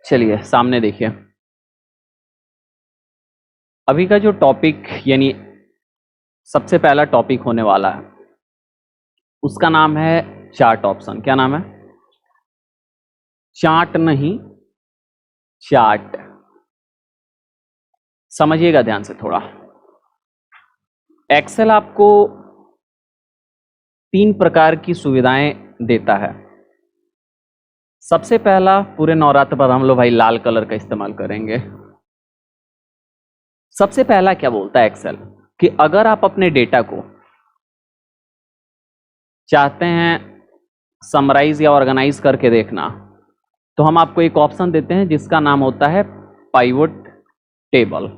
चलिए सामने देखिए, अभी का जो टॉपिक यानी सबसे पहला टॉपिक होने वाला है उसका नाम है चार्ट ऑप्शन। क्या नाम है? चार्ट नहीं, चार्ट। समझिएगा ध्यान से थोड़ा। एक्सेल आपको 3 प्रकार की सुविधाएं देता है। सबसे पहला, पूरे नवरात्र पर हम लोग भाई लाल कलर का इस्तेमाल करेंगे। सबसे पहला क्या बोलता है एक्सेल कि अगर आप अपने डेटा को चाहते हैं समराइज या ऑर्गेनाइज करके देखना, तो हम आपको एक ऑप्शन देते हैं जिसका नाम होता है पाइवट टेबल।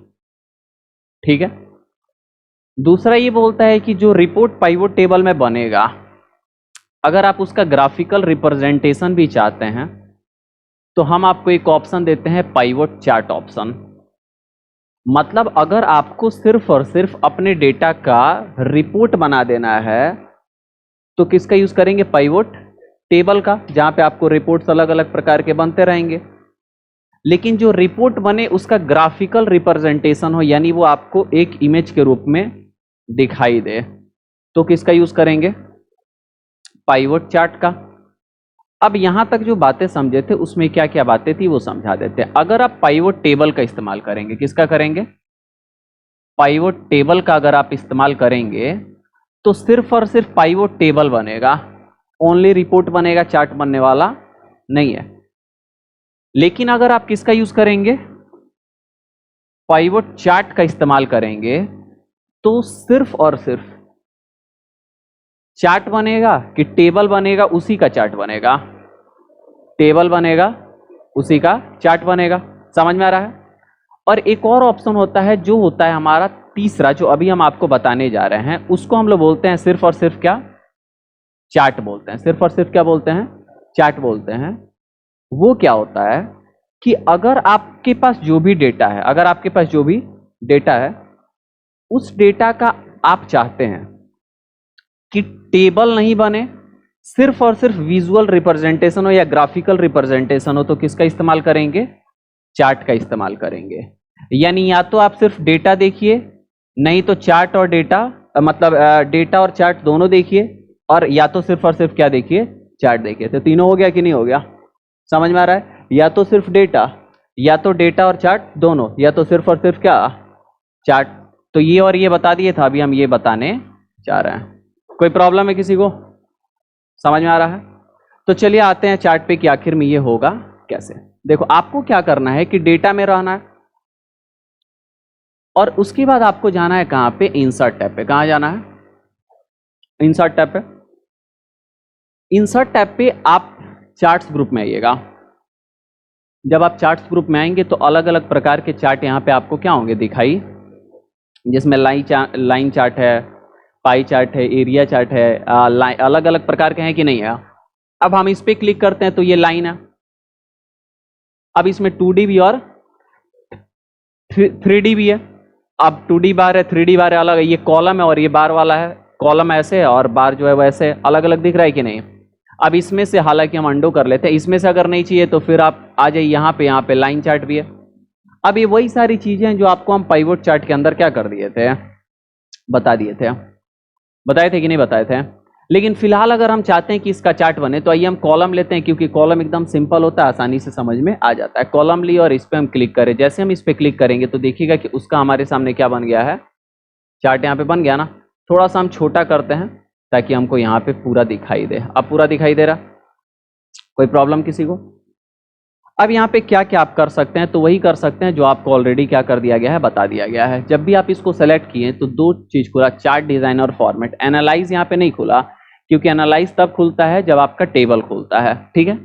ठीक है। दूसरा ये बोलता है कि जो रिपोर्ट पाइवट टेबल में बनेगा, अगर आप उसका ग्राफिकल रिप्रेजेंटेशन भी चाहते हैं तो हम आपको एक ऑप्शन देते हैं पाइवट चार्ट ऑप्शन। मतलब अगर आपको सिर्फ और सिर्फ अपने डेटा का रिपोर्ट बना देना है तो किसका यूज करेंगे? पाइवट टेबल का, जहां पे आपको रिपोर्ट्स अलग अलग प्रकार के बनते रहेंगे। लेकिन जो रिपोर्ट बने उसका ग्राफिकल रिप्रेजेंटेशन हो, यानी वो आपको एक इमेज के रूप में दिखाई दे, तो किसका यूज करेंगे? पाइवट चार्ट का। अब यहां तक जो बातें समझे थे उसमें क्या क्या बातें थी वो समझा देते हैं। अगर आप पाइवट टेबल का इस्तेमाल करेंगे, किसका करेंगे? पाइवट टेबल का अगर आप इस्तेमाल करेंगे तो सिर्फ और सिर्फ पाइवट टेबल बनेगा, ओनली रिपोर्ट बनेगा, चार्ट बनने वाला नहीं है। लेकिन अगर आप किसका यूज करेंगे? पाइवट चार्ट का इस्तेमाल करेंगे तो सिर्फ और सिर्फ चार्ट बनेगा कि टेबल बनेगा, उसी का चार्ट बनेगा। टेबल बनेगा, उसी का चार्ट बनेगा। समझ में आ रहा है? और एक और ऑप्शन होता है जो होता है हमारा तीसरा, जो अभी हम आपको बताने जा रहे हैं, उसको हम लोग बोलते हैं सिर्फ और सिर्फ क्या? चार्ट बोलते हैं। सिर्फ और सिर्फ क्या बोलते हैं? चार्ट बोलते हैं। वो क्या होता है कि अगर आपके पास जो भी डेटा है, अगर आपके पास जो भी डेटा है, उस डेटा का आप चाहते हैं कि टेबल नहीं बने, सिर्फ और सिर्फ विजुअल रिप्रेजेंटेशन हो या ग्राफिकल रिप्रेजेंटेशन हो, तो किसका इस्तेमाल करेंगे? चार्ट का इस्तेमाल करेंगे। यानी या तो आप सिर्फ डेटा देखिए, नहीं तो चार्ट और डेटा, मतलब डेटा और चार्ट दोनों देखिए, और या तो सिर्फ और सिर्फ क्या देखिए? चार्ट देखिए। तो तीनों हो गया कि नहीं हो गया? समझ में आ रहा है? या तो सिर्फ डेटा, या तो डेटा और चार्ट दोनों, या तो सिर्फ और सिर्फ क्या? चार्ट। तो ये और ये बता दिए था, अभी हम ये बताने जा रहे हैं। कोई प्रॉब्लम है किसी को? समझ में आ रहा है? तो चलिए आते हैं चार्ट पे कि आखिर में ये होगा कैसे। देखो, आपको क्या करना है कि डेटा में रहना है और उसके बाद आपको जाना है कहां पे? इंसर्ट टैब पे। कहां जाना है? इंसर्ट टैब पे। इंसर्ट टैब पे आप चार्ट्स ग्रुप में आइएगा। जब आप चार्ट्स ग्रुप में आएंगे तो अलग अलग प्रकार के चार्ट यहां पे आपको क्या होंगे? दिखाई, जिसमें लाइन चार्ट है, पाई चार्ट है, एरिया चार्ट है, अलग अलग प्रकार के हैं कि नहीं है? अब हम इस पे क्लिक करते हैं तो ये लाइन है। अब इसमें 2D भी और 3D भी है। अब 2D बार है, 3D बार है, अलग है। ये कॉलम है और ये बार वाला है। कॉलम ऐसे है और बार जो है वैसे, अलग अलग दिख रहा है कि नहीं? अब इसमें से हालांकि हम अंडो कर लेते हैं, इसमें से अगर नहीं चाहिए तो फिर आप आ जाइए यहाँ पे लाइन चार्ट भी है। अब ये वही सारी चीजें हैं जो आपको हम पाइवट चार्ट के अंदर क्या कर दिए थे? बता दिए थे। बताए थे कि नहीं बताए थे? लेकिन फिलहाल अगर हम चाहते हैं कि इसका चार्ट बने तो आइए हम कॉलम लेते हैं, क्योंकि कॉलम एकदम सिंपल होता है, आसानी से समझ में आ जाता है। कॉलम लिए और इस पर हम क्लिक करें। जैसे हम इस पर क्लिक करेंगे तो देखिएगा कि उसका हमारे सामने क्या बन गया है? चार्ट यहाँ पे बन गया ना। थोड़ा सा हम छोटा करते हैं ताकि हमको यहाँ पे पूरा दिखाई दे। अब पूरा दिखाई दे रहा? कोई प्रॉब्लम किसी को? अब यहाँ पे क्या क्या आप कर सकते हैं? तो वही कर सकते हैं जो आपको ऑलरेडी क्या कर दिया गया है, बता दिया गया है। जब भी आप इसको सेलेक्ट किए तो 2 चीज खुला, चार्ट डिजाइनर फॉर्मेट। एनालाइज यहाँ पे नहीं खुला, क्योंकि एनालाइज तब खुलता है जब आपका टेबल खुलता है। ठीक है।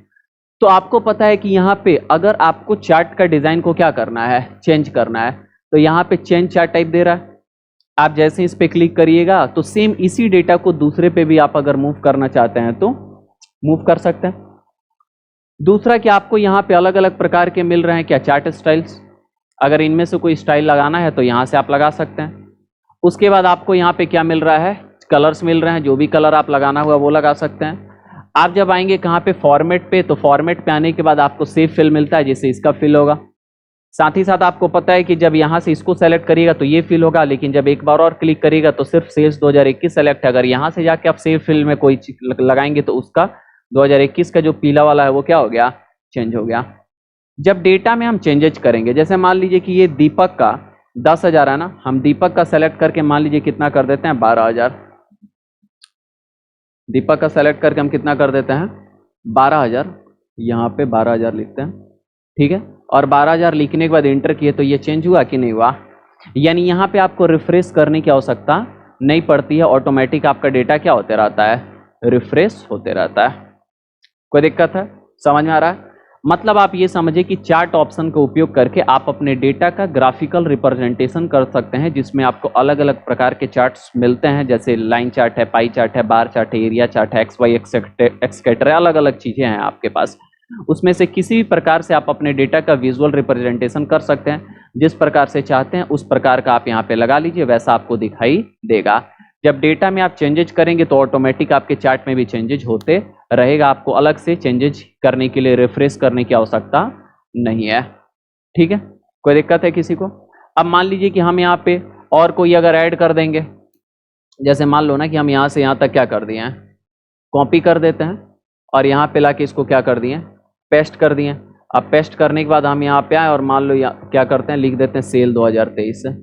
तो आपको पता है कि यहाँ पे अगर आपको चार्ट का डिजाइन को क्या करना है? चेंज करना है। तो यहाँ पे चेंज चार्ट टाइप दे रहा है। आप जैसे इस पे क्लिक करिएगा तो सेम इसी डेटा को दूसरे पे भी आप अगर मूव करना चाहते हैं तो मूव कर सकते हैं। दूसरा कि आपको यहाँ पे अलग अलग प्रकार के मिल रहे हैं क्या? Chart styles. अगर इनमें से कोई स्टाइल लगाना है तो यहाँ से आप लगा सकते हैं। उसके बाद आपको यहाँ पे क्या मिल रहा है? कलर्स मिल रहे हैं। जो भी कलर आप लगाना हुआ वो लगा सकते हैं। आप जब आएंगे कहाँ पे, फॉर्मेट पे, तो फॉर्मेट पे आने के बाद आपको सेव फिल मिलता है जिससे इसका फिल होगा। साथ ही साथ आपको पता है कि जब यहाँ से इसको सेलेक्ट करिएगा तो ये फिल होगा, लेकिन जब एक बार और क्लिक करिएगा तो सिर्फ सेल्स 2021 सेलेक्ट है। अगर यहाँ से जाके आप सेव फिल में कोई चीज लगाएंगे तो उसका 2021 का जो पीला वाला है वो क्या हो गया, चेंज हो गया। जब डेटा में हम चेंजेज करेंगे, जैसे मान लीजिए कि ये दीपक का 10,000 है ना, हम दीपक का सेलेक्ट करके मान लीजिए कितना कर देते हैं, 12,000। दीपक का सेलेक्ट करके हम कितना कर देते हैं, 12,000। यहाँ पे 12,000 लिखते हैं, ठीक है। और 12,000 लिखने के बाद एंटर किए तो ये चेंज हुआ कि नहीं हुआ। यानी यहाँ पे आपको रिफ्रेश करने की आवश्यकता नहीं पड़ती है, ऑटोमेटिक आपका डेटा क्या होते रहता है, रिफ्रेश होते रहता है। कोई दिक्कत है, समझ में आ रहा है। मतलब आप ये समझिए कि चार्ट ऑप्शन का उपयोग करके आप अपने डेटा का ग्राफिकल रिप्रेजेंटेशन कर सकते हैं, जिसमें आपको अलग अलग प्रकार के चार्ट्स मिलते हैं, जैसे लाइन चार्ट है, पाई चार्ट है, बार चार्ट है, एरिया चार्ट है, एक्स वाई एक्सेट्रा, अलग अलग चीजें हैं आपके पास। उसमें से किसी भी प्रकार से आप अपने डेटा का विजुअल रिप्रेजेंटेशन कर सकते हैं, जिस प्रकार से चाहते हैं उस प्रकार का आप यहाँ पे लगा लीजिए, वैसा आपको दिखाई देगा। जब डेटा में आप चेंजेज करेंगे तो ऑटोमेटिक आपके चार्ट में भी चेंजेज होते रहेगा, आपको अलग से चेंजेज करने के लिए रिफ्रेश करने की आवश्यकता नहीं है, ठीक है। कोई दिक्कत है किसी को। अब मान लीजिए कि हम यहाँ पे और कोई अगर ऐड कर देंगे, जैसे मान लो ना कि हम यहाँ से यहाँ तक क्या कर दिए हैं, कॉपी कर देते हैं और यहाँ पे लाके इसको क्या कर दिए, पेस्ट कर दिए। अब पेस्ट करने के बाद हम यहाँ पे आए और मान लो क्या करते हैं, लिख देते हैं सेल 2023 से,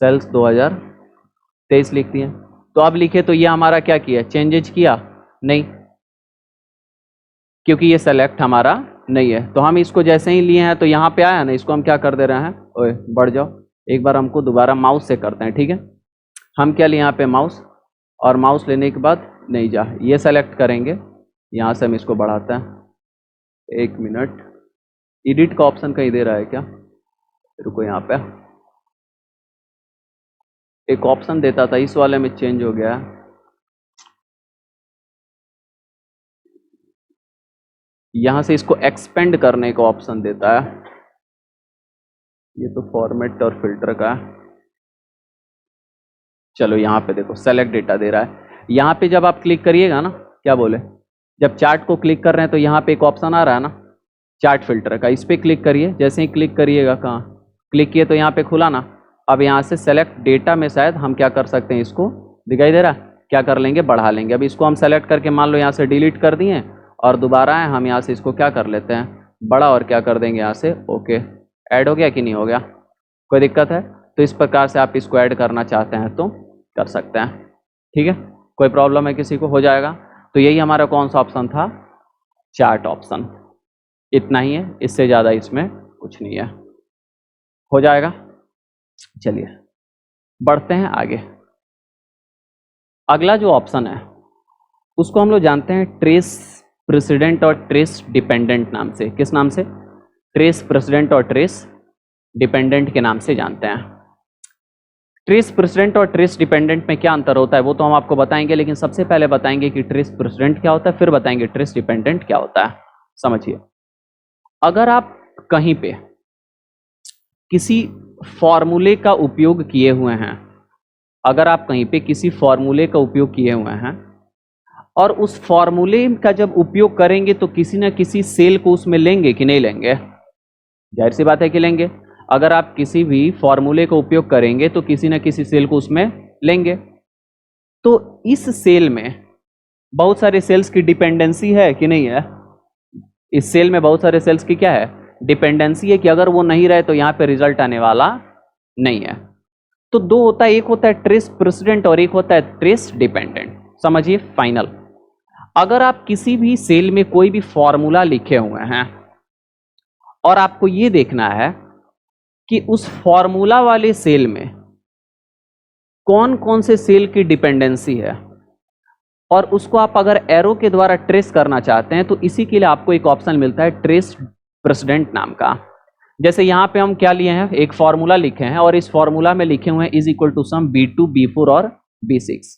सेल्स 2023 लिख दिए। तो अब लिखे तो ये हमारा क्या किया, चेंजेज किया नहीं, क्योंकि ये सेलेक्ट हमारा नहीं है। तो हम इसको जैसे ही लिए हैं तो यहाँ पे आया ना, इसको हम क्या कर दे रहे हैं, ओए बढ़ जाओ, एक बार हमको दोबारा माउस से करते हैं, ठीक है। हम क्या लिए यहाँ पे माउस, और माउस लेने के बाद नहीं जा, ये सेलेक्ट करेंगे, यहाँ से हम इसको बढ़ाते हैं। 1 मिनट, एडिट का ऑप्शन कहीं दे रहा है क्या, रुको, यहाँ पे एक ऑप्शन देता था, इस वाले में चेंज हो गया। यहां से इसको एक्सपेंड करने का ऑप्शन देता है, ये तो फॉर्मेट और फिल्टर का है। चलो यहाँ पे देखो सेलेक्ट डेटा दे रहा है। यहाँ पे जब आप क्लिक करिएगा ना, क्या बोले, जब चार्ट को क्लिक कर रहे हैं तो यहाँ पे एक ऑप्शन आ रहा है ना, चार्ट फिल्टर का, इस पे क्लिक करिए। जैसे ही क्लिक करिएगा, कहाँ क्लिक किए तो यहाँ पे खुला ना। अब यहाँ से सेलेक्ट डेटा में शायद हम क्या कर सकते हैं, इसको दिखाई दे रहा है, क्या कर लेंगे, बढ़ा लेंगे। अब इसको हम सेलेक्ट करके मान लो यहाँ से डिलीट कर दिए और दोबारा आए, हम यहाँ से इसको क्या कर लेते हैं, बड़ा, और क्या कर देंगे यहाँ से, ओके। ऐड हो गया कि नहीं हो गया, कोई दिक्कत है। तो इस प्रकार से आप इसको ऐड करना चाहते हैं तो कर सकते हैं, ठीक है। कोई प्रॉब्लम है किसी को, हो जाएगा। तो यही हमारा कौन सा ऑप्शन था, चार्ट ऑप्शन। इतना ही है, इससे ज़्यादा इसमें कुछ नहीं है, हो जाएगा। चलिए बढ़ते हैं आगे। अगला जो ऑप्शन है उसको हम लोग जानते हैं ट्रेस प्रेसिडेंट और ट्रेस डिपेंडेंट नाम से। किस नाम से, ट्रेस प्रेसिडेंट और ट्रेस डिपेंडेंट के नाम से जानते हैं। ट्रेस प्रेसिडेंट और ट्रेस डिपेंडेंट में क्या अंतर होता है वो तो हम आपको बताएंगे, लेकिन सबसे पहले बताएंगे कि ट्रेस प्रेसिडेंट क्या होता है, फिर बताएंगे ट्रेस डिपेंडेंट क्या होता है। समझिए, अगर आप कहीं पे किसी फॉर्मूले का उपयोग किए हुए हैं, अगर आप कहीं पे किसी फॉर्मूले का उपयोग किए हुए हैं और उस फॉर्मूले का जब उपयोग करेंगे तो किसी न किसी सेल को उसमें लेंगे कि नहीं लेंगे, जाहिर सी बात है कि लेंगे। अगर आप किसी भी फॉर्मूले का उपयोग करेंगे तो किसी न किसी सेल को उसमें लेंगे। तो इस सेल में बहुत सारे सेल्स की डिपेंडेंसी है कि नहीं है, इस सेल में बहुत सारे सेल्स की क्या है, डिपेंडेंसी है, कि अगर वो नहीं रहे तो यहाँ पे रिजल्ट आने वाला नहीं है। तो दो होता है, एक होता है ट्रेस प्रेसिडेंट और एक होता है ट्रेस डिपेंडेंट। समझिए फाइनल, अगर आप किसी भी सेल में कोई भी फॉर्मूला लिखे हुए हैं और आपको ये देखना है कि उस फॉर्मूला वाले सेल में कौन कौन से सेल की डिपेंडेंसी है, और उसको आप अगर एरो के द्वारा ट्रेस करना चाहते हैं तो इसी के लिए आपको एक ऑप्शन मिलता है ट्रेस प्रेसिडेंट नाम का। जैसे यहाँ पे हम क्या लिए हैं, एक फॉर्मूला लिखे हैं और इस फॉर्मूला में लिखे हुए हैं is equal to some B2 B4 और B6।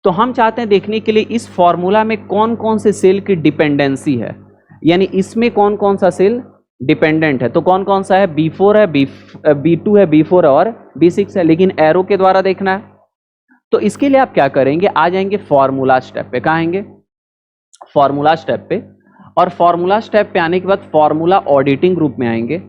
तो हम चाहते हैं देखने के लिए इस फॉर्मूला में कौन कौन से सेल की डिपेंडेंसी है, यानी इसमें कौन कौन सा सेल डिपेंडेंट है। तो कौन कौन सा है, B4 है, B2 है, B4 है और B6 है, लेकिन एरो के द्वारा देखना है। तो इसके लिए आप क्या करेंगे, आ जाएंगे फॉर्मूला स्टेप पे। कहाँ आएंगे, फॉर्मूला स्टेप पे। और फॉर्मूला स्टेप पे आने के बाद फॉर्मूला ऑडिटिंग ग्रुप में आएंगे,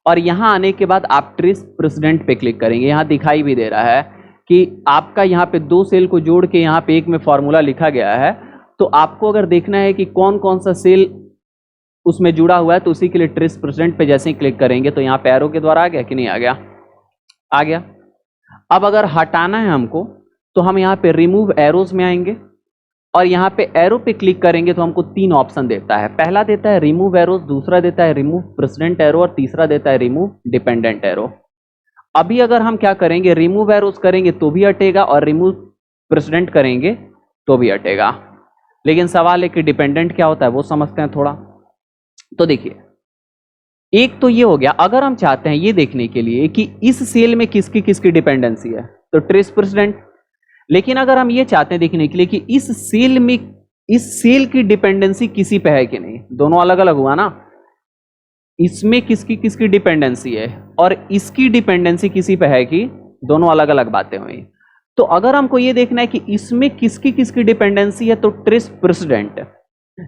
और यहां आने के बाद आप ट्रेस प्रेसिडेंट पे क्लिक करेंगे। यहां दिखाई भी दे रहा है कि आपका यहां पे 2 सेल को जोड़ के यहां पे एक में फॉर्मूला लिखा गया है। तो आपको अगर देखना है कि कौन कौन सा सेल उसमें जुड़ा हुआ है, तो उसी के लिए ट्रेस प्रेसिडेंट पे जैसे ही क्लिक करेंगे तो यहाँ पे एरो के द्वारा आ गया कि नहीं आ गया, आ गया। अब अगर हटाना है हमको तो हम यहाँ पे रिमूव एरोज में आएंगे, और यहाँ पे एरो पे क्लिक करेंगे तो हमको 3 ऑप्शन देता है। पहला देता है रिमूव एरोज, दूसरा देता है रिमूव प्रेसिडेंट एरो, और तीसरा देता है रिमूव डिपेंडेंट एरो। अभी अगर हम क्या करेंगे, रिमूव एरोज करेंगे तो भी हटेगा, और रिमूव प्रेसिडेंट करेंगे तो भी हटेगा। लेकिन सवाल है कि डिपेंडेंट क्या होता है, वो समझते हैं थोड़ा। तो देखिए, एक तो ये हो गया। अगर हम चाहते हैं ये देखने के लिए कि इस सेल में किसकी किसकी डिपेंडेंसी है, तो ट्रेस प्रेसिडेंट। लेकिन अगर हम ये चाहते हैं देखने के लिए कि इस सेल में, इस सेल की डिपेंडेंसी किसी पे है कि नहीं, दोनों अलग अलग हुआ ना, इसमें किसकी किसकी डिपेंडेंसी है और इसकी डिपेंडेंसी किसी पे है कि, दोनों अलग अलग बातें हुई। तो अगर हमको ये देखना है कि इसमें किसकी किसकी डिपेंडेंसी है, तो ट्रेस प्रेसिडेंट।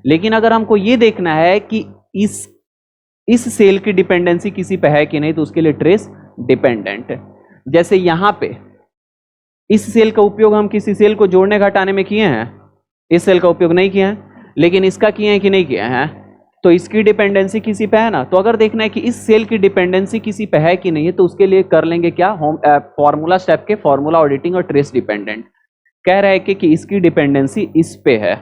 लेकिन अगर हमको ये देखना है कि इस सेल की डिपेंडेंसी किसी पे है कि नहीं, तो उसके लिए ट्रेस डिपेंडेंट। जैसे यहां पे इस सेल का उपयोग हम किसी सेल को जोड़ने घटाने में किए हैं, इस सेल का उपयोग नहीं किए हैं, लेकिन इसका किए हैं कि नहीं किए हैं, तो इसकी डिपेंडेंसी किसी पे है ना। तो अगर देखना है कि इस सेल की डिपेंडेंसी किसी पे है कि नहीं है, तो उसके लिए कर लेंगे क्या, होम फॉर्मूला स्टेप के फॉर्मूला ऑडिटिंग और ट्रेस डिपेंडेंट। कह रहा है कि इसकी डिपेंडेंसी इस पे है,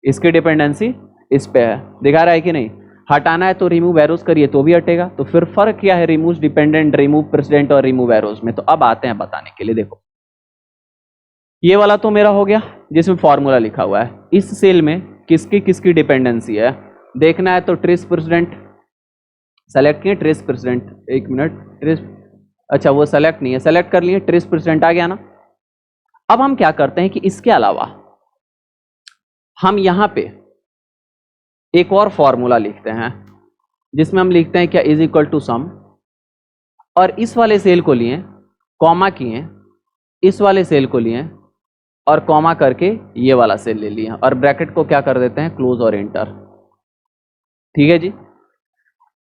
इसकी डिपेंडेंसी इस पे है, दिखा रहा है कि नहीं। हटाना है तो रिमूव एरोज करिए तो भी हटेगा। तो फिर फर्क क्या है रिमूव डिपेंडेंट, रिमूव प्रेसिडेंट और रिमूव एरोज में। तो अब आते हैं बताने के लिए। देखो, ये वाला तो मेरा हो गया जिसमें फॉर्मूला लिखा हुआ है। इस सेल में किसकी किसकी डिपेंडेंसी है देखना है, तो ट्रेस प्रेसिडेंट सेलेक्ट किए, ट्रेस प्रेसिडेंट, एक मिनट, ट्रेस, अच्छा वो सेलेक्ट नहीं है, सेलेक्ट कर लिए, ट्रेस प्रेसिडेंट आ गया ना। अब हम क्या करते हैं कि इसके अलावा हम यहां पे एक और फॉर्मूला लिखते हैं, जिसमें हम लिखते हैं क्या, इज इक्वल टू सम, और इस वाले सेल को लिए कॉमा किए, इस वाले सेल को लिए और कॉमा करके ये वाला सेल ले लिया, और ब्रैकेट को क्या कर देते हैं, क्लोज और एंटर। ठीक है जी।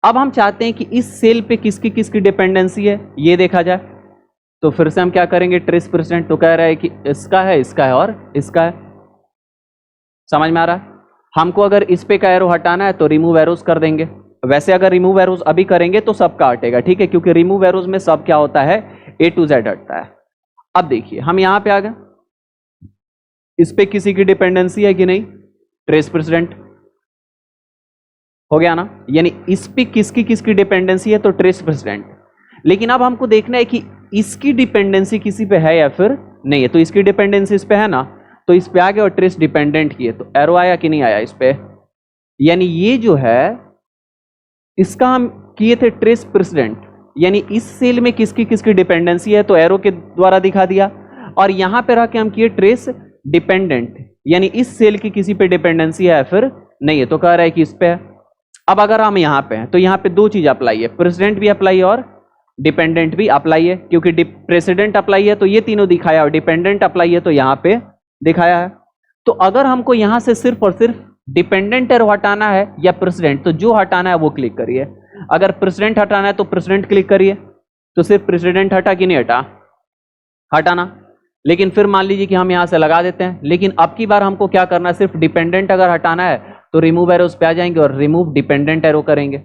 अब हम चाहते हैं कि इस सेल पे किसकी किसकी डिपेंडेंसी है ये देखा जाए। तो फिर से हम क्या करेंगे, ट्रेस प्रेसिडेंट। तो कह रहा है कि इसका है, इसका है और इसका है। समझ में आ रहा है। हमको अगर इस पे का एरो हटाना है तो रिमूव एरोज कर देंगे। वैसे अगर रिमूव एरोज अभी करेंगे तो सबका हटेगा, ठीक है, क्योंकि रिमूव एरोज में सब क्या होता है, A to Z हटता है। अब देखिए, हम यहां पे आ गए, इस पे किसी की डिपेंडेंसी है कि नहीं, ट्रेस प्रेसिडेंट हो गया ना, यानी इस पे किसकी किसकी डिपेंडेंसी है, तो ट्रेस प्रेसिडेंट। लेकिन अब हमको देखना है कि इसकी डिपेंडेंसी किसी पे है या फिर नहीं है। तो इसकी डिपेंडेंसी इस पे है ना, तो इस पे आ गया, और ट्रेस डिपेंडेंट की है तो एरो आया कि नहीं आया इस पे। यानी ये जो है इसका हम किए थे ट्रेस प्रेसिडेंट, यानी इस सेल में किसकी किसकी डिपेंडेंसी है तो एरो के द्वारा दिखा दिया, और यहां पे रह के हम किए ट्रेस डिपेंडेंट, यानी इस सेल की किसी पे डिपेंडेंसी है या फिर नहीं है, तो कह रहा है कि इस पे है। अब अगर हम यहां पे हैं तो यहां पे 2 चीज अप्लाई है, प्रेसिडेंट भी अप्लाई है और डिपेंडेंट भी अप्लाई है, क्योंकि प्रेसिडेंट अप्लाई है तो ये तीनों दिखाया, और डिपेंडेंट अप्लाई है तो यहां पे दिखाया है। तो अगर हमको यहां से सिर्फ और सिर्फ डिपेंडेंट एरो हटाना है या प्रेसिडेंट, तो जो हटाना है वो क्लिक करिए। अगर प्रेसिडेंट हटाना है तो प्रेसिडेंट क्लिक करिए। तो सिर्फ प्रेसिडेंट हटा कि नहीं हटा, हटाना। लेकिन फिर मान लीजिए कि हम यहां से लगा देते हैं, लेकिन अब की बार हमको क्या करना है, सिर्फ डिपेंडेंट अगर हटाना है तो रिमूव एरोज पे आ जाएंगे और रिमूव डिपेंडेंट एरो करेंगे।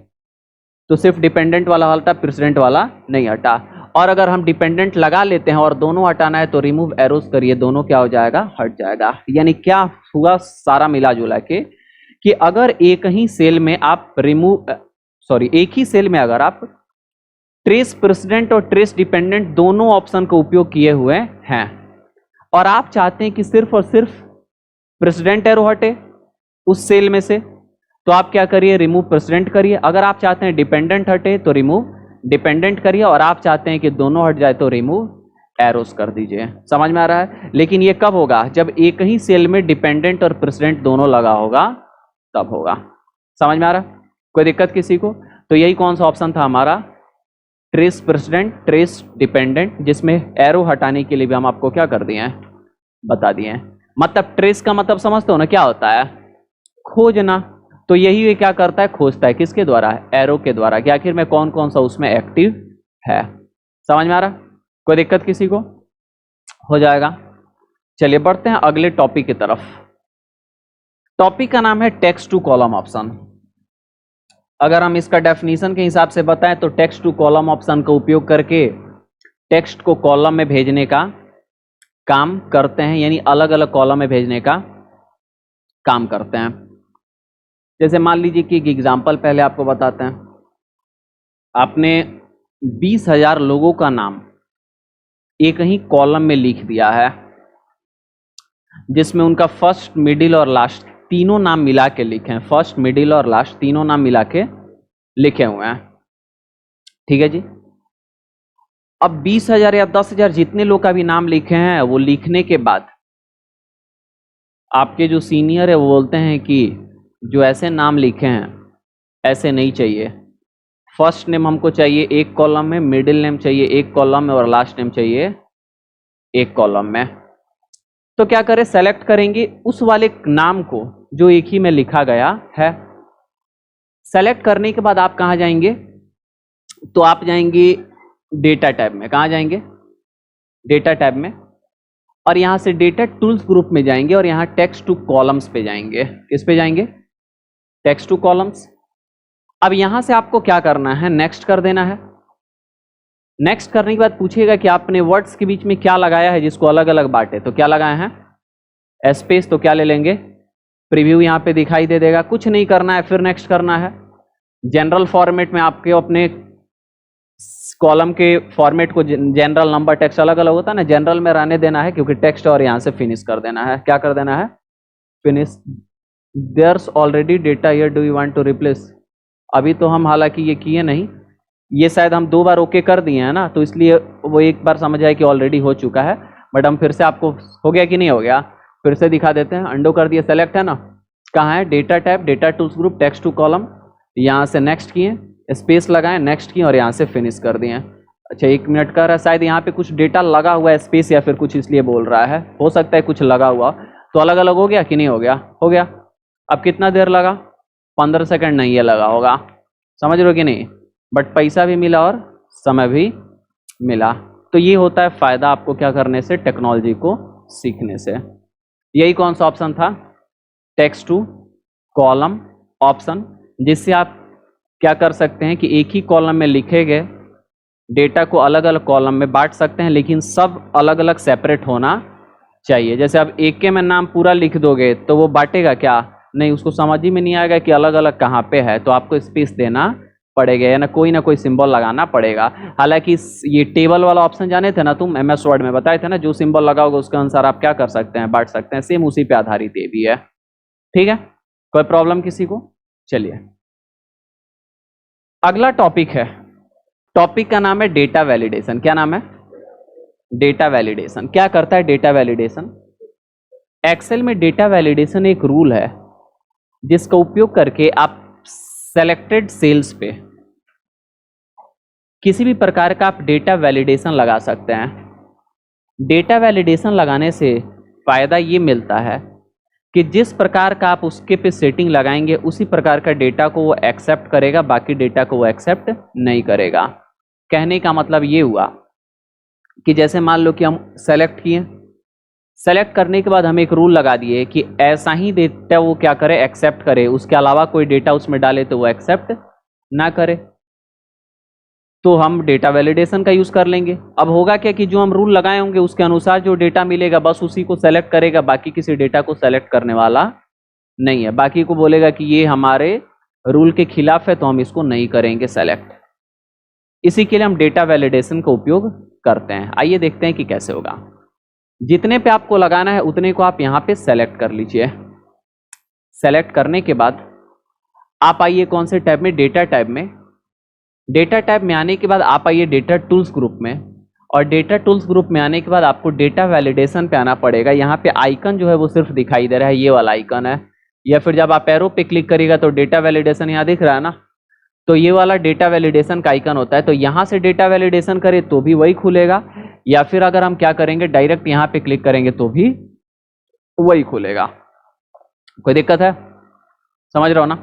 तो सिर्फ डिपेंडेंट वाला हटा, प्रेसिडेंट वाला नहीं हटा। और अगर हम डिपेंडेंट लगा लेते हैं और दोनों हटाना है तो रिमूव एरोज करिए, दोनों क्या हो जाएगा, हट जाएगा। यानी क्या हुआ सारा मिला जुला के, कि अगर एक ही सेल में आप एक ही सेल में अगर आप ट्रेस प्रेसिडेंट और ट्रेस डिपेंडेंट दोनों ऑप्शन का उपयोग किए हुए हैं, और आप चाहते हैं कि सिर्फ और सिर्फ प्रेसिडेंट एरो हटे उस सेल में से, तो आप क्या करिए, रिमूव प्रेसिडेंट करिए। अगर आप चाहते हैं डिपेंडेंट हटे तो रिमूव डिपेंडेंट करिए, और आप चाहते हैं कि दोनों हट जाए तो रिमूव एरोस कर दीजिए। समझ में आ रहा है। लेकिन ये कब होगा, जब एक ही सेल में डिपेंडेंट और प्रेसिडेंट दोनों लगा होगा, तब होगा। समझ में आ रहा है, कोई दिक्कत किसी को। तो यही कौन सा ऑप्शन था हमारा, ट्रेस प्रेसिडेंट, ट्रेस डिपेंडेंट, जिसमें एरो हटाने के लिए भी हम आपको क्या कर दिए हैं, बता दिए हैं। मतलब ट्रेस का मतलब समझते हो ना क्या होता है, खोजना। तो यही ये क्या करता है, खोजता है, किसके द्वारा, एरो के द्वारा, कि आखिर में कौन कौन सा उसमें एक्टिव है। समझ में आ रहा, कोई दिक्कत किसी को, हो जाएगा। चलिए बढ़ते हैं अगले टॉपिक की तरफ। टॉपिक का नाम है टेक्स्ट टू कॉलम ऑप्शन। अगर हम इसका डेफिनेशन के हिसाब से बताएं तो टेक्स्ट टू कॉलम ऑप्शन का उपयोग करके टेक्स्ट को कॉलम में भेजने का काम करते हैं, यानी अलग अलग कॉलम में भेजने का काम करते हैं। जैसे मान लीजिए कि एक एग्जाम्पल पहले आपको बताते हैं। आपने 20,000 लोगों का नाम एक ही कॉलम में लिख दिया है, जिसमें उनका फर्स्ट, मिडिल और लास्ट तीनों नाम मिला के लिखे हैं, फर्स्ट, मिडिल और लास्ट तीनों नाम मिला के लिखे हुए हैं। ठीक है जी। अब 20,000 या 10,000 जितने लोग का भी नाम लिखे हैं, वो लिखने के बाद आपके जो सीनियर है वो बोलते हैं कि जो ऐसे नाम लिखे हैं ऐसे नहीं चाहिए, फर्स्ट नेम हमको चाहिए एक कॉलम में, मिडिल नेम चाहिए एक कॉलम में और लास्ट नेम चाहिए एक कॉलम में। तो क्या करें, सेलेक्ट करेंगे उस वाले नाम को जो एक ही में लिखा गया है। सेलेक्ट करने के बाद आप कहाँ जाएंगे, तो आप जाएंगे डेटा टैब में। कहाँ जाएंगे, डेटा टैब में, और यहां से डेटा टूल्स ग्रुप में जाएंगे और यहां टेक्स्ट टू कॉलम्स पे जाएंगे। किस पे जाएंगे, टेक्स्ट टू कॉलम्स। अब यहां से आपको क्या करना है, नेक्स्ट कर देना है। नेक्स्ट करने के बाद पूछेगा कि आपने वर्ड्स के बीच में क्या लगाया है जिसको अलग अलग बांटे, तो क्या लगाए हैं, स्पेस, तो क्या ले लेंगे, प्रीव्यू यहां पे दिखाई दे देगा। कुछ नहीं करना है, फिर नेक्स्ट करना है। जनरल फॉर्मेट में आपके अपने कॉलम के फॉर्मेट को जनरल, नंबर, टेक्स्ट अलग अलग होता है ना, जनरल में रहने देना है क्योंकि टेक्स्ट, और यहां से फिनिश कर देना है। क्या कर देना है, finish. There's already data here, do you want to replace. अभी तो हम हालांकि ये किए नहीं, ये शायद हम 2 बार ओके कर दिए हैं ना, तो इसलिए वो एक बार समझ आए कि ऑलरेडी हो चुका है। बट हम फिर से आपको, हो गया कि नहीं हो गया, फिर से दिखा देते हैं। अंडो कर दिए, सेलेक्ट है ना, कहाँ है, data tab, data tools group, text to column, यहाँ से नेक्स्ट किए, स्पेस लगाएं, नेक्स्ट किए और यहाँ से फिनिश कर दिए। अच्छा 1 मिनट का रहा, शायद यहाँ पे कुछ डेटा लगा हुआ है, स्पेस या फिर कुछ, इसलिए बोल रहा है, हो सकता है कुछ लगा हुआ। तो अलग अलग हो गया कि नहीं हो गया, हो गया। अब कितना देर लगा, 15 सेकंड नहीं, ये लगा होगा, समझ रहे हो कि नहीं। बट पैसा भी मिला और समय भी मिला। तो ये होता है फायदा आपको क्या करने से, टेक्नोलॉजी को सीखने से। यही कौन सा ऑप्शन था, टेक्स्ट टू कॉलम ऑप्शन, जिससे आप क्या कर सकते हैं कि एक ही कॉलम में लिखे गए डेटा को अलग अलग कॉलम में बांट सकते हैं, लेकिन सब अलग अलग सेपरेट होना चाहिए। जैसे आप एक के में नाम पूरा लिख दोगे तो वो बांटेगा क्या, नहीं, उसको समझ ही में नहीं आएगा कि अलग अलग कहाँ पे है, तो आपको स्पेस देना पड़ेगा या ना कोई सिंबल लगाना पड़ेगा। हालांकि ये टेबल वाला ऑप्शन जाने थे ना तुम, MS वर्ड में बताए थे ना, जो सिंबल लगा होगा उसके अनुसार आप क्या कर सकते हैं, बांट सकते हैं। सेम उसी पे आधारित ये भी है। ठीक है, कोई प्रॉब्लम किसी को। चलिए अगला टॉपिक है, टॉपिक का नाम है डेटा वैलिडेशन। क्या नाम है, डेटा वैलिडेशन। क्या करता है डेटा वैलिडेशन, एक्सेल में डेटा वैलिडेशन एक रूल है जिसका उपयोग करके आप सेलेक्टेड सेल्स पे किसी भी प्रकार का आप डेटा वैलिडेशन लगा सकते हैं। डेटा वैलिडेशन लगाने से फायदा ये मिलता है कि जिस प्रकार का आप उसके पे सेटिंग लगाएंगे उसी प्रकार का डेटा को वो एक्सेप्ट करेगा, बाकी डेटा को वो एक्सेप्ट नहीं करेगा। कहने का मतलब ये हुआ कि जैसे मान लो कि हम सेलेक्ट किए, सेलेक्ट करने के बाद हम एक रूल लगा दिए कि ऐसा ही डेटा वो क्या करे, एक्सेप्ट करे, उसके अलावा कोई डेटा उसमें डाले तो वो एक्सेप्ट ना करे। तो हम डेटा वैलिडेशन का यूज कर लेंगे। अब होगा क्या कि जो हम रूल लगाए होंगे उसके अनुसार जो डेटा मिलेगा बस उसी को सेलेक्ट करेगा, बाकी किसी डेटा को सेलेक्ट करने वाला नहीं है। बाकी को बोलेगा कि ये हमारे रूल के खिलाफ है तो हम इसको नहीं करेंगे सेलेक्ट। इसी के लिए हम डेटा वैलिडेशन का उपयोग करते हैं। आइए देखते हैं कि कैसे होगा। जितने पे आपको लगाना है उतने को आप यहाँ पे सेलेक्ट कर लीजिए। सेलेक्ट करने के बाद आप आइए कौन से टैब में, डेटा टैब में। डेटा टैब में आने के बाद आप आइए डेटा टूल्स ग्रुप में, और डेटा टूल्स ग्रुप में आने के बाद आपको डेटा वैलिडेशन पे आना पड़ेगा। यहाँ पे आइकन जो है वो सिर्फ दिखाई दे रहा है, ये वाला आइकन है, या फिर जब आप एरो पे क्लिक करिएगा तो डेटा वैलिडेशन यहाँ दिख रहा है ना, तो ये वाला डेटा वैलिडेशन का आइकन होता है, तो यहाँ से डेटा वैलिडेशन करें तो भी वही खुलेगा, या फिर अगर हम क्या करेंगे डायरेक्ट यहाँ पे क्लिक करेंगे तो भी वही खुलेगा। कोई दिक्कत है? समझ रहे हो ना?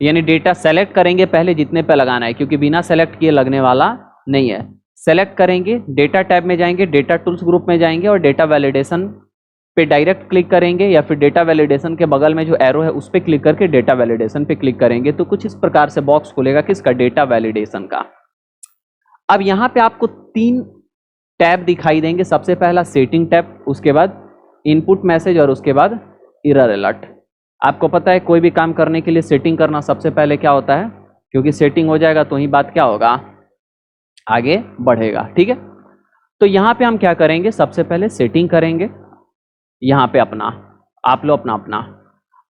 यानी डेटा सेलेक्ट करेंगे पहले जितने पे लगाना है, क्योंकि बिना सेलेक्ट किए लगने वाला नहीं है। सेलेक्ट करेंगे, डेटा टैब में जाएंगे, डेटा टूल्स ग्रुप में जाएंगे और डेटा वैलिडेशन पे डायरेक्ट क्लिक करेंगे, या फिर डेटा वैलिडेशन के बगल में जो एरो है उस पर क्लिक करके डेटा वैलिडेशन पे क्लिक करेंगे, तो कुछ इस प्रकार से बॉक्स खुलेगा किसका, डेटा वैलिडेशन का। अब यहाँ पे आपको 3 टैब दिखाई देंगे। सबसे पहला सेटिंग टैब, उसके बाद इनपुट मैसेज और उसके बाद एरर अलर्ट। आपको पता है कोई भी काम करने के लिए सेटिंग करना सबसे पहले क्या होता है, क्योंकि सेटिंग हो जाएगा तो ही बात क्या होगा, आगे बढ़ेगा। ठीक है, तो यहाँ पे हम क्या करेंगे, सबसे पहले सेटिंग करेंगे। यहाँ पे अपना आप लो अपना।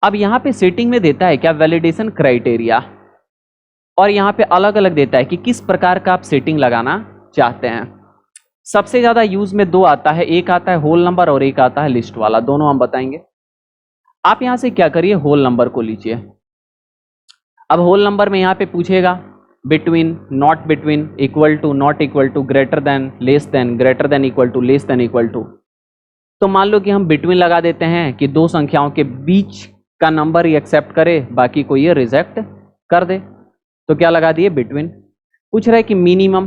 अब यहाँ पे सेटिंग में देता है क्या, वैलिडेशन क्राइटेरिया, और यहाँ पे अलग अलग देता है कि किस प्रकार का आप सेटिंग लगाना चाहते हैं। सबसे ज्यादा यूज में 2 आता है, एक आता है होल नंबर और एक आता है लिस्ट वाला, दोनों हम बताएंगे। आप यहां से क्या करिए, होल नंबर को लीजिए। अब होल नंबर में यहां पे पूछेगा between, not between, equal to, not equal to, greater than, less than, greater than equal to, less than equal to. तो मान लो कि हम बिटवीन लगा देते हैं कि 2 संख्याओं के बीच का नंबर ही एक्सेप्ट करे, बाकी को ये रिजेक्ट कर दे। तो क्या लगा दिए, बिटवीन। पूछ रहा है कि मिनिमम,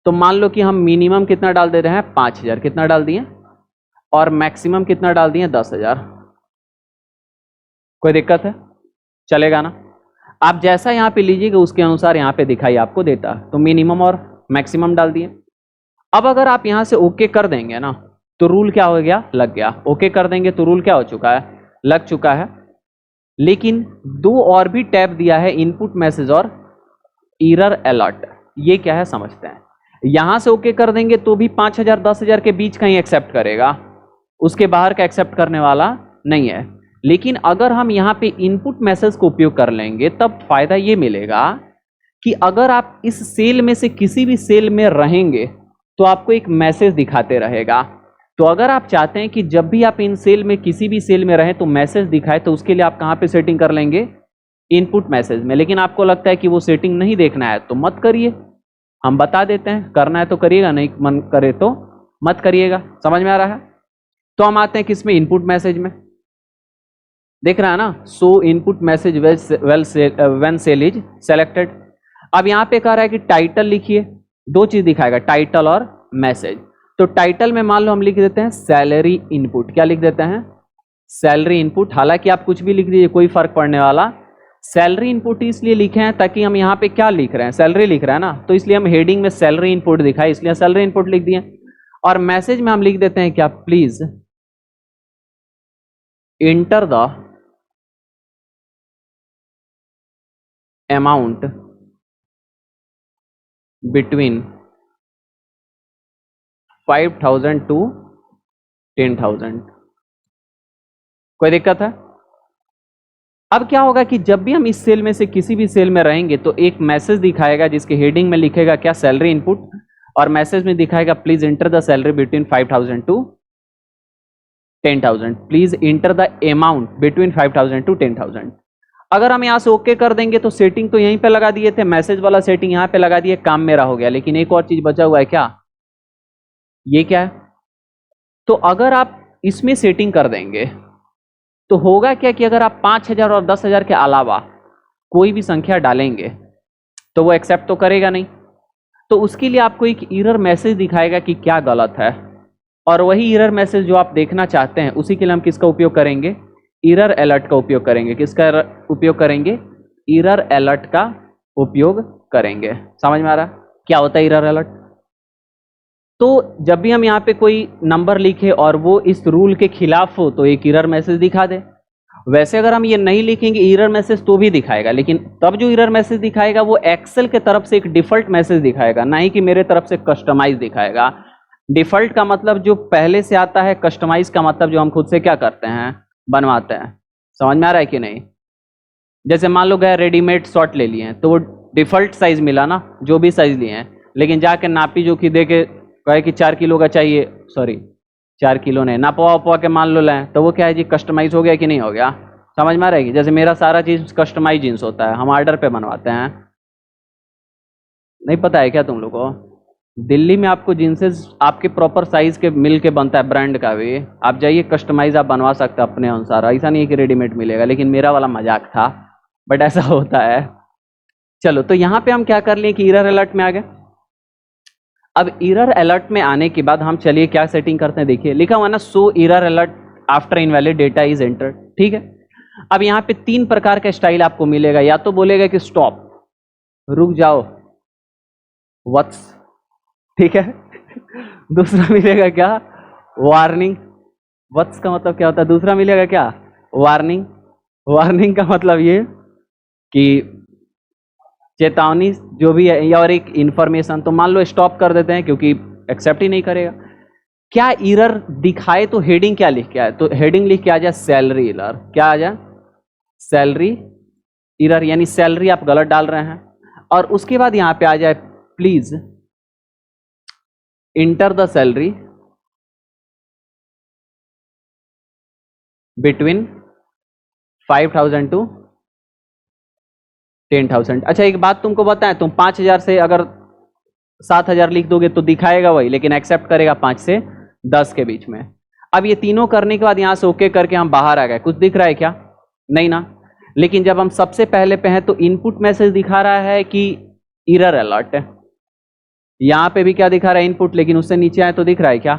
तो मान लो कि हम मिनिमम कितना डाल दे रहे हैं, 5000, कितना डाल दिए, और मैक्सिमम कितना डाल दिए, 10,000। कोई दिक्कत है, चलेगा ना? आप जैसा यहाँ पे लीजिएगा उसके अनुसार यहाँ पे दिखाई आपको देता है। तो मिनिमम और मैक्सिमम डाल दिए। अब अगर आप यहाँ से ओके कर देंगे ना, तो रूल क्या हो गया, लग गया। ओके कर देंगे तो रूल क्या हो चुका है, लग चुका है। लेकिन 2 और भी टैब दिया है, इनपुट मैसेज और एरर अलर्ट। ये क्या है समझते हैं। यहां से ओके कर देंगे तो भी 5000 10,000 के बीच का ही एक्सेप्ट करेगा, उसके बाहर का एक्सेप्ट करने वाला नहीं है। लेकिन अगर हम यहाँ पे इनपुट मैसेज को उपयोग कर लेंगे तब फायदा ये मिलेगा कि अगर आप इस सेल में से किसी भी सेल में रहेंगे तो आपको एक मैसेज दिखाते रहेगा। तो अगर आप चाहते हैं कि जब भी आप इन सेल में किसी भी सेल में रहें तो मैसेज दिखाए, तो उसके लिए आप कहाँ पे सेटिंग कर लेंगे, इनपुट मैसेज में। लेकिन आपको लगता है कि वो सेटिंग नहीं देखना है तो मत करिए, हम बता देते हैं। करना है तो करिएगा, नहीं मन करे तो मत करिएगा। समझ में आ रहा है? तो हम आते हैं किसमें, इनपुट मैसेज में। देख रहा है ना, so input message when cell is selected. अब यहाँ पे कह रहा है कि टाइटल लिखिए, 2 चीज दिखाएगा, टाइटल और मैसेज। तो टाइटल में मान लो हम लिख देते हैं सैलरी इनपुट। क्या लिख देते हैं, सैलरी इनपुट। हालांकि आप कुछ भी लिख दीजिए, कोई फर्क पड़ने वाला। सैलरी इनपुट इसलिए लिखे हैं ताकि हम यहाँ पे क्या लिख रहे हैं, सैलरी लिख रहे हैं ना, तो इसलिए हम हेडिंग में सैलरी इनपुट दिखाए, इसलिए सैलरी इनपुट लिख दिए। और मैसेज में हम लिख देते हैं क्या, please enter the amount between 5,000 to 10,000। कोई दिक्कत है? अब क्या होगा कि जब भी हम इस सेल में से किसी भी सेल में रहेंगे तो एक मैसेज दिखाएगा जिसके हेडिंग में लिखेगा क्या, सैलरी इनपुट, और मैसेज में दिखाएगा please enter the salary between 5,000 to 10,000। Please enter the amount between 5,000 to 10,000। अगर हम यहां से ओके कर देंगे तो सेटिंग तो यहीं पे लगा दिए थे, मैसेज वाला सेटिंग यहां पे लगा दिए, काम मेरा हो गया। लेकिन एक और चीज बचा हुआ है, क्या, ये क्या है, तो अगर आप इसमें सेटिंग कर देंगे तो होगा क्या कि अगर आप 5,000 और 10,000 के अलावा कोई भी संख्या डालेंगे तो वो एक्सेप्ट तो करेगा नहीं। तो उसके लिए आपको एक एरर मैसेज दिखाएगा कि क्या गलत है, और वही एरर मैसेज जो आप देखना चाहते हैं उसी के लिए हम किसका उपयोग करेंगे, एरर अलर्ट का उपयोग करेंगे। किसका उपयोग करेंगे, एरर अलर्ट का उपयोग करेंगे। समझ में आ रहा है क्या होता है एरर अलर्ट? तो जब भी हम यहाँ पे कोई नंबर लिखे और वो इस रूल के खिलाफ हो तो एक एरर मैसेज दिखा दे। वैसे अगर हम ये नहीं लिखेंगे एरर मैसेज तो भी दिखाएगा, लेकिन तब जो एरर मैसेज दिखाएगा वो एक्सेल के तरफ से एक डिफॉल्ट मैसेज दिखाएगा, ना ही कि मेरे तरफ से कस्टमाइज दिखाएगा। डिफॉल्ट का मतलब जो पहले से आता है, कस्टमाइज का मतलब जो हम खुद से क्या करते हैं, बनवाते हैं। समझ में आ रहा है कि नहीं? जैसे मान लो गए रेडीमेड शॉर्ट ले लिए हैं तो वो डिफॉल्ट साइज मिला ना, जो भी साइज लिए हैं, लेकिन जाके नापी जोखी दे के कहे कि 4 किलो का चाहिए, सॉरी 4 किलो नहीं, नापवा उपवा के मान लो लें, तो वो क्या है जी, कस्टमाइज हो गया कि नहीं हो गया? समझ में आ रहा है कि जैसे मेरा सारा चीज़ कस्टमाइज जींस होता है, हम ऑर्डर पे बनवाते हैं, नहीं पता है क्या तुम लोग को? दिल्ली में आपको जींसेस आपके प्रॉपर साइज के मिल के बनता है, ब्रांड का भी। आप जाइए, कस्टमाइज आप बनवा सकते हैं अपने अनुसार, ऐसा नहीं है कि रेडीमेड मिलेगा, लेकिन मेरा वाला मजाक था, बट ऐसा होता है। चलो, तो यहाँ पे हम क्या कर लिए कि एरर अलर्ट में आ गए। अब एरर अलर्ट में आने के बाद हम चलिए क्या सेटिंग करते हैं, देखिए लिखा हुआ ना, so error alert after invalid data is entered, ठीक है। अब यहाँ पे 3 प्रकार का स्टाइल आपको मिलेगा, या तो बोलेगा कि स्टॉप, रुक जाओ, वत्स, ठीक है। दूसरा मिलेगा क्या, वार्निंग। वत्स का मतलब क्या होता है? दूसरा मिलेगा क्या, वार्निंग। वार्निंग का मतलब ये कि चेतावनी जो भी है, या और एक इंफॉर्मेशन। तो मान लो स्टॉप कर देते हैं क्योंकि एक्सेप्ट ही नहीं करेगा। क्या एरर दिखाए तो हेडिंग क्या लिख के आए, तो हेडिंग लिख के आ जाए सैलरी एरर। क्या आ जाए, सैलरी एरर, यानी सैलरी आप गलत डाल रहे हैं। और उसके बाद यहां पे आ जाए please enter the salary between 5,000 to 10,000। अच्छा, एक बात तुमको बताएं, तुम 5,000 से अगर 7,000 लिख दोगे तो दिखाएगा वही, लेकिन एक्सेप्ट करेगा 5 से 10 के बीच में। अब ये तीनों करने के बाद यहां से ओके करके हम बाहर आ गए, कुछ दिख रहा है क्या, नहीं ना। लेकिन जब हम सबसे पहले पे हैं तो इनपुट मैसेज दिखा रहा है कि एरर अलर्ट है। यहां पे भी क्या दिखा रहा है, इनपुट, लेकिन उससे नीचे आए तो दिख रहा है क्या।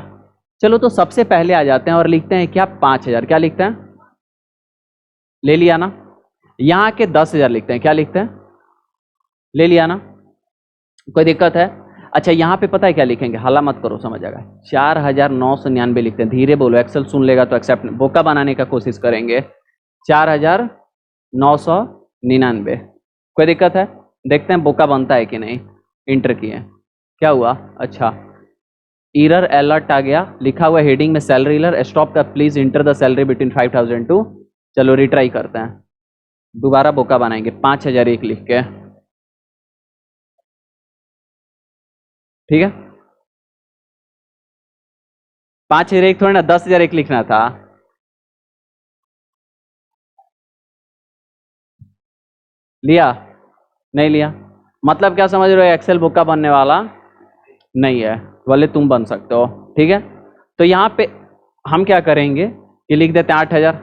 चलो, तो सबसे पहले आ जाते हैं और लिखते हैं क्या, 5,000। क्या लिखते हैं, ले लिया ना। यहां के 10,000 लिखते हैं, क्या लिखते हैं, ले लिया ना। कोई दिक्कत है? अच्छा, यहां पे पता है क्या लिखेंगे, हल्ला मत करो, समझ आएगा। 4,999 लिखते हैं, धीरे बोलो, एक्सेल सुन लेगा तो एक्सेप्ट, बोका बनाने का कोशिश करेंगे। 4,999, कोई दिक्कत है? देखते हैं बोका बनता है कि नहीं। इंटर किए, क्या हुआ, अच्छा एरर अलर्ट आ गया, लिखा हुआ हेडिंग में सैलरी एरर, स्टॉप का please enter the salary between 5,000 to, चलो रिट्राई करते हैं, दोबारा बोका बनाएंगे 5,001 लिख के, ठीक है। 5,001 थोड़ी ना, 10,001 लिखना था। लिया, नहीं लिया, मतलब क्या समझ रहे हो, एक्सेल बुक का बनने वाला नहीं है, भले तुम बन सकते हो, ठीक है। तो यहाँ पे हम क्या करेंगे कि लिख देते हैं 8,000,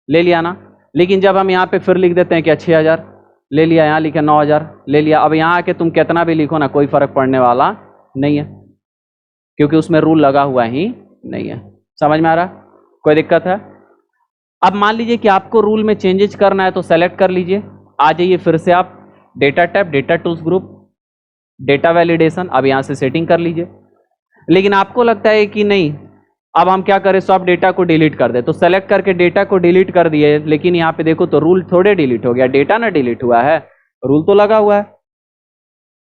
ले लिया ना। लेकिन जब हम यहाँ पे फिर लिख देते हैं कि 6,000, ले लिया, यहाँ लिखे 9,000, ले लिया। अब यहाँ आके तुम कितना भी लिखो ना, कोई फर्क पड़ने वाला नहीं है, क्योंकि उसमें रूल लगा हुआ ही नहीं है। समझ में आ रहा है? कोई दिक्कत है? अब मान लीजिए कि आपको रूल में चेंजेस करना है तो सेलेक्ट कर लीजिए, आ जाइए फिर से आप data tab, data tools group, data validation, अब यहां से सेटिंग कर लीजिए। लेकिन आपको लगता है कि नहीं, अब हम क्या करें, सब डेटा को डिलीट कर दे, तो सेलेक्ट करके डेटा को डिलीट कर दिए, लेकिन यहाँ पे देखो तो रूल थोड़े डिलीट हो गया, डेटा ना डिलीट हुआ है, रूल तो लगा हुआ है,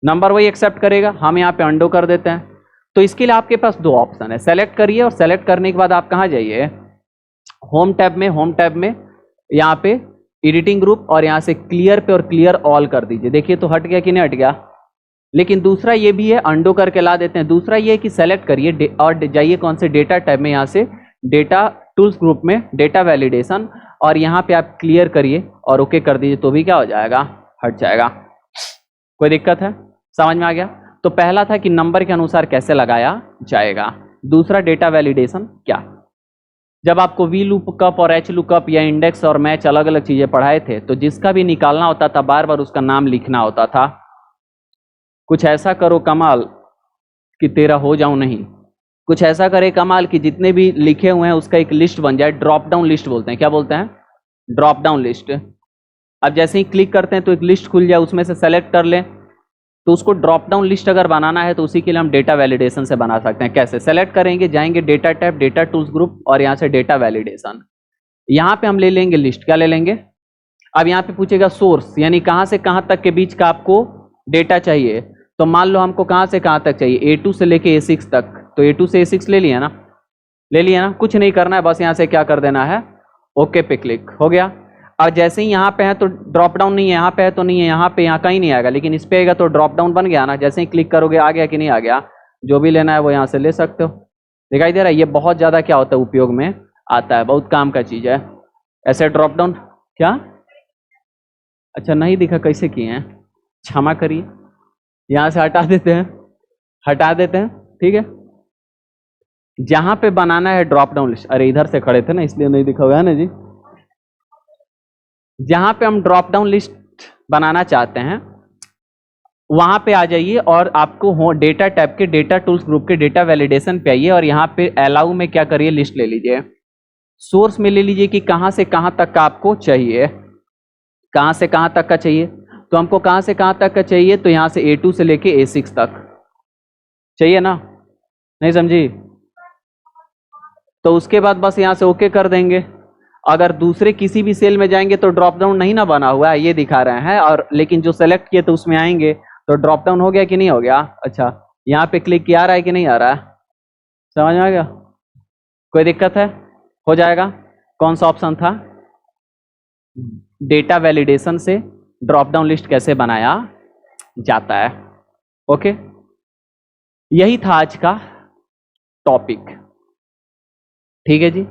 नंबर वही एक्सेप्ट करेगा। हम यहाँ पे अंडो कर देते हैं। तो इसके लिए आपके पास 2 ऑप्शन है, सेलेक्ट करिए, और सेलेक्ट करने के बाद आप कहाँ जाइए, होम टैब में, होम टैब में यहाँ पे एडिटिंग ग्रुप, और यहाँ से क्लियर पे और क्लियर ऑल कर दीजिए। देखिए तो हट गया कि नहीं हट गया। लेकिन दूसरा ये भी है, अंडो करके ला देते हैं। दूसरा ये है कि सेलेक्ट करिए और जाइए कौन से डेटा टैब में, यहाँ से डेटा टूल्स ग्रुप में डेटा वैलिडेशन, और यहाँ पे आप क्लियर करिए और ओके कर दीजिए, तो भी क्या हो जाएगा, हट जाएगा। कोई दिक्कत है? समझ में आ गया? तो पहला था कि नंबर के अनुसार कैसे लगाया जाएगा, दूसरा डेटा वैलिडेशन क्या। जब आपको वी लुकअप और एच लुकअप या इंडेक्स और मैच अलग अलग चीजें पढ़ाए थे, तो जिसका भी निकालना होता था बार बार उसका नाम लिखना होता था। कुछ ऐसा करो कमाल कि तेरा हो जाऊं नहीं, कुछ ऐसा करे कमाल कि जितने भी लिखे हुए हैं उसका एक लिस्ट बन जाए, ड्रॉप डाउन लिस्ट बोलते हैं। क्या बोलते हैं? Drop down list. अब जैसे ही क्लिक करते हैं तो एक लिस्ट खुल जाए, उसमें से सेलेक्ट कर लें, तो उसको ड्रॉप डाउन लिस्ट अगर बनाना है तो उसी के लिए हम डेटा वैलिडेशन से बना सकते हैं। कैसे? सेलेक्ट करेंगे, जाएंगे data tab, data tools group, और यहाँ से डेटा वैलिडेशन, यहाँ पे हम ले लेंगे लिस्ट। क्या ले लेंगे? अब यहाँ पे पूछेगा सोर्स, यानी कहाँ से कहाँ तक के बीच का आपको डेटा चाहिए। तो मान लो हमको कहाँ से कहाँ तक चाहिए, A2 से लेके A6 तक, तो A2 से A6 ले लिया ना, ले लिया ना। कुछ नहीं करना है, बस यहाँ से क्या कर देना है, ओके पे क्लिक हो गया। अब जैसे ही यहाँ पे है तो ड्रॉप डाउन नहीं है, यहाँ पे है तो नहीं है, यहाँ पे यहाँ कहीं नहीं आएगा, लेकिन इस पे आएगा तो ड्रॉप डाउन बन गया ना। जैसे ही क्लिक करोगे आ गया कि नहीं आ गया, जो भी लेना है वो यहाँ से ले सकते हो। दिखाई दे रहा है? ये बहुत ज़्यादा क्या होता है, उपयोग में आता है, बहुत काम का चीज़ है। ऐसे ड्रॉप डाउन क्या, अच्छा नहीं दिखा, कैसे किए हैं, क्षमा करिए। यहां से हटा देते हैं, हटा देते हैं, ठीक है। जहां पे बनाना है ड्रॉप डाउन लिस्ट, अरे इधर से खड़े थे ना इसलिए नहीं दिखा हुआ है ना जी। जहां पे हम ड्रॉप डाउन लिस्ट बनाना चाहते हैं वहां पे आ जाइए और आपको हो डेटा टैब के डेटा टूल्स ग्रुप के डेटा वैलिडेशन पे आइए और यहाँ पे अलाउ में क्या करिए, लिस्ट ले लीजिए। सोर्स में ले लीजिए कि कहां से कहां तक का आपको चाहिए, कहां से कहां तक का चाहिए। तो हमको कहां से कहां तक का चाहिए, तो यहां से A2 से लेके A6 तक चाहिए ना, नहीं समझी। तो उसके बाद बस यहां से ओके कर देंगे। अगर दूसरे किसी भी सेल में जाएंगे तो ड्रॉप डाउन नहीं ना बना हुआ है, ये दिखा रहे हैं, और लेकिन जो सेलेक्ट किए तो उसमें आएंगे तो ड्रॉप डाउन हो गया कि नहीं हो गया। अच्छा, यहाँ पे क्लिक किया, आ रहा है कि नहीं आ रहा है, समझ में आ गया, कोई दिक्कत है, हो जाएगा। कौन सा ऑप्शन था, डेटा वैलिडेशन से ड्रॉप डाउन लिस्ट कैसे बनाया जाता है। ओके, यही था आज का टॉपिक, ठीक है जी।